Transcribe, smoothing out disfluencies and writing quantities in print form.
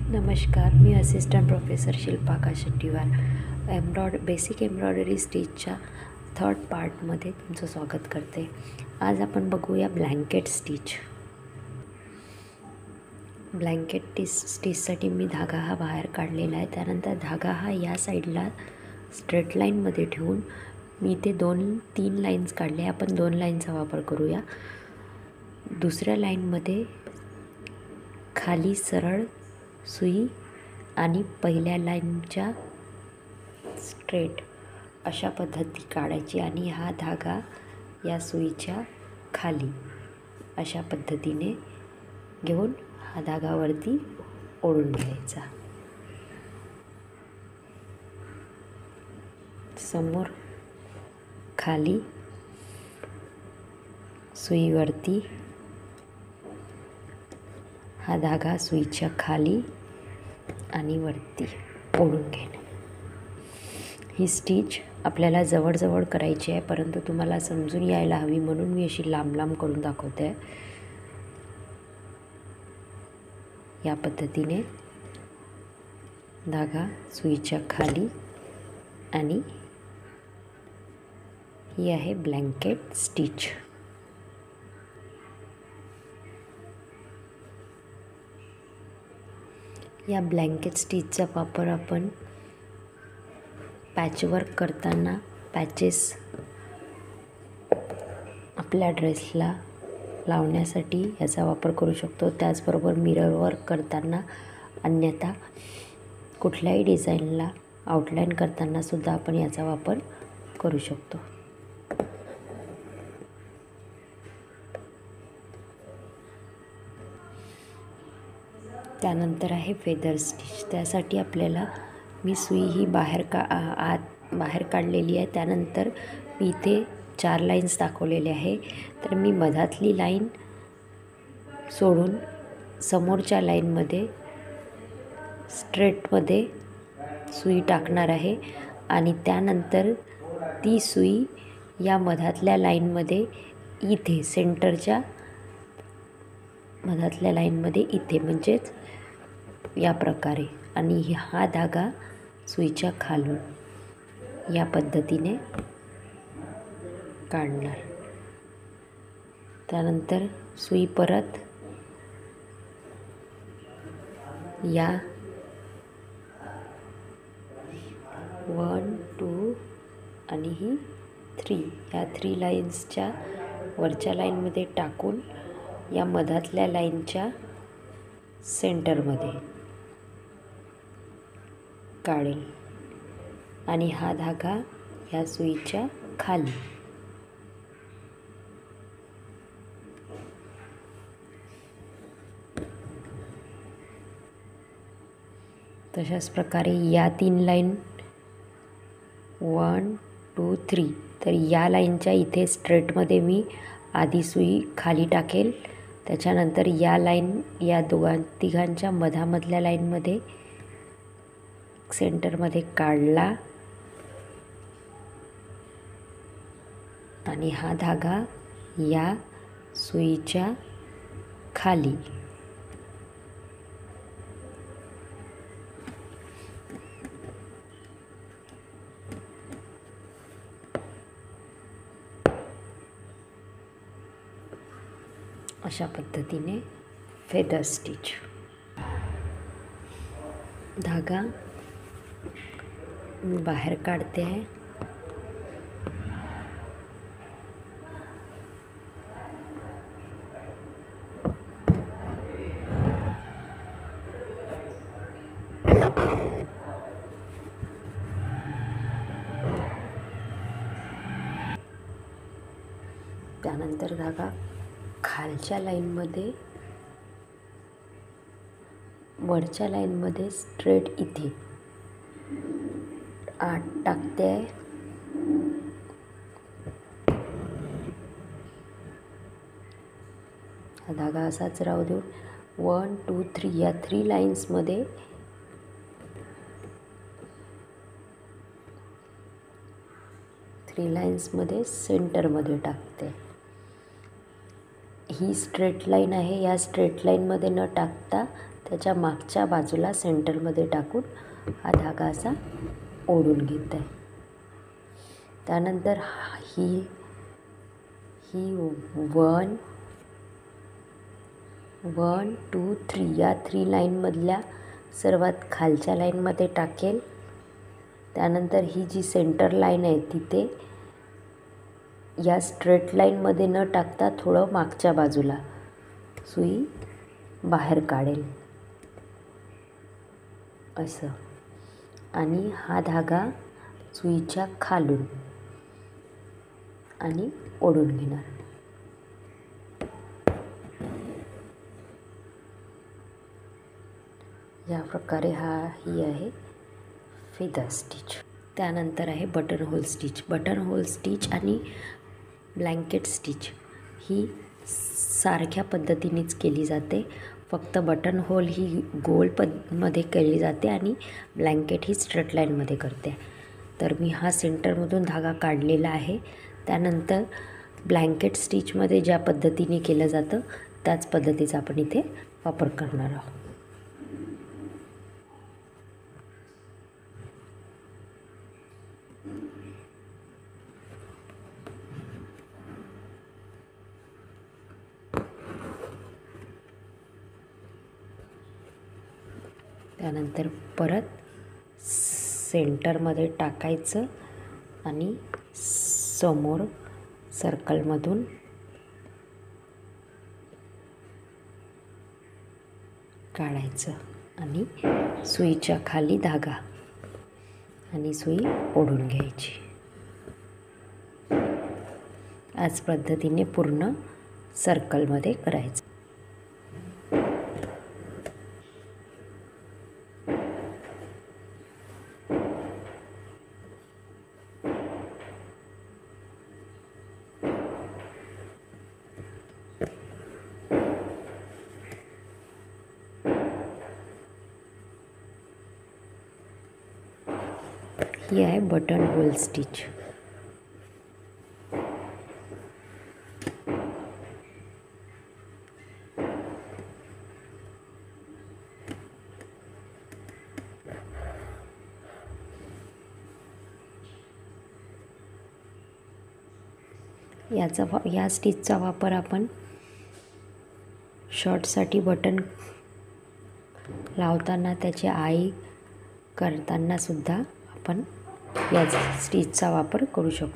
नमस्कार, मी assistant professor Shilpa Kashettiwar basic embroidery स्टिचच्या थर्ड पार्टमध्ये तुमचं स्वागत करते. आज आपण बघूया ब्लँकेट स्टिच. ब्लँकेट स्टिचसाठी मी धागा हा बाहेर काढलेला आहे. त्यानंतर धागा हा या साईडला स्ट्रेट लाईनमध्ये ठेवून मी इथे 2-3 लाईन्स काढले. आपण 2 लाईनचा वापर करूया. दुसऱ्या लाईनमध्ये खाली सरळ सुई आणि पहिल्या लाईनच्या स्ट्रेट अशा पद्धती काढायची आणि हा धागा या सुईच्या खाली अशा पद्धतीने घेऊन हा धागा वरती ओढून घ्यायचा. समोर खाली सुईवरती हा धागा सुईच्या खाली आणि वरती ओढून घेणे. ही स्टिच आपल्याला जवळजवळ करायची आहे, परंतु तुम्हाला समजून यायला हवी म्हणून मी अशी लांब लांब करून दाखवते. या पद्धतीने धागा सुईच्या खाली आणि ही आहे ब्लँकेट स्टिच. या ब्लँकेट स्टिचचा वापर आपण पॅचवर्क करताना पॅचेस आपल्या ड्रेसला लावण्यासाठी याचा वापर करू शकतो. त्याचबरोबर मिरर वर्क करताना, अन्यथा कुठल्याही डिझाईनला आउटलाईन करताना सुद्धा आपण याचा वापर करू शकतो. त्यानंतर आहे फेदर स्टिच. त्यासाठी आपल्याला मी सुई ही बाहेर काढलेली आहे. त्यानंतर मी इथे 4 लाईन्स दाखवलेले आहे. तर मी मधातली लाईन सोडून समोरच्या लाईनमध्ये स्ट्रेटमध्ये सुई टाकणार आहे आणि त्यानंतर ती सुई या मधातल्या लाईनमध्ये इथे सेंटरच्या मधातल्या लाईनमध्ये इथे म्हणजेच या प्रकारे आणि हा धागा सुईच्या खालून या पद्धतीने काढणार. त्यानंतर सुई परत या 1, 2 आणि ही 3 या 3 लाईन्सच्या वरच्या लाईनमध्ये टाकून या मधातल्या लाईनच्या सेंटरमध्ये काढेल आणि हा धागा या सुईच्या खाली. तशाच प्रकारे या 3 लाईन 1, 2, 3 तर या लाईनच्या इथे स्ट्रेटमध्ये मी आधी सुई खाली टाकेल. त्याच्यानंतर या लाईन या तिघांच्या मधामधल्या लाईनमध्ये सेंटरमध्ये काढला आणि हा धागा या सुईच्या खाली अशा पद्धतीने फेदर स्टिच. धागा मी बाहेर काढते आहे. त्यानंतर धागा खालच्या लाईनमध्ये वरच्या लाईनमध्ये स्ट्रेट इथे 8 टाकते आहे. हा धागा असाच राहू देऊन 1, 2, 3 या 3 लाईन्समध्ये सेंटरमध्ये टाकते. ही स्ट्रेट लाईन आहे. या स्ट्रेट लाईनमध्ये न टाकता त्याच्या मागच्या बाजूला सेंटरमध्ये टाकून हा धागा असा ओढून घेत आहे. त्यानंतर ही 1 2 3 या 3 लाईनमधल्या सर्वात खालच्या लाईनमध्ये टाकेल. त्यानंतर ही जी सेंटर लाईन आहे तिथे या स्ट्रेट लाईनमध्ये न टाकता थोडं मागच्या बाजूला सुई बाहेर काढेल असं, आणि हा धागा सुईच्या खालून आणि ओढून घेणार. या प्रकारे ही आहे फिदर स्टिच. त्यानंतर आहे button hole stitch. Button hole stitch आणि ब्लँकेट स्टिच ही सारख्या पद्धतीनेच केली जाते, फक्त बटन होल ही गोल मध्ये केली जाते आणि ब्लँकेट ही स्ट्रेट लाईनमध्ये करते. तर मी हा सेंटरमधून धागा काढलेला आहे. त्यानंतर ब्लँकेट स्टिचमध्ये ज्या पद्धतीने केलं जातं त्याच पद्धतीचा आपण इथे वापर करणार आहोत. त्यानंतर परत सेंटरमध्ये टाकायचं आणि समोर सर्कलमधून काढायचं आणि सुईच्या खाली धागा आणि सुई ओढून घ्यायची. याच पद्धतीने पूर्ण सर्कलमध्ये करायचं. ही आहे बटन होल स्टिच. या स्टिचचा वापर आपण शर्टसाठी बटन लावताना, त्याची आळी करताना सुद्धा आपण या स्टिचचा वापर करू शकतो.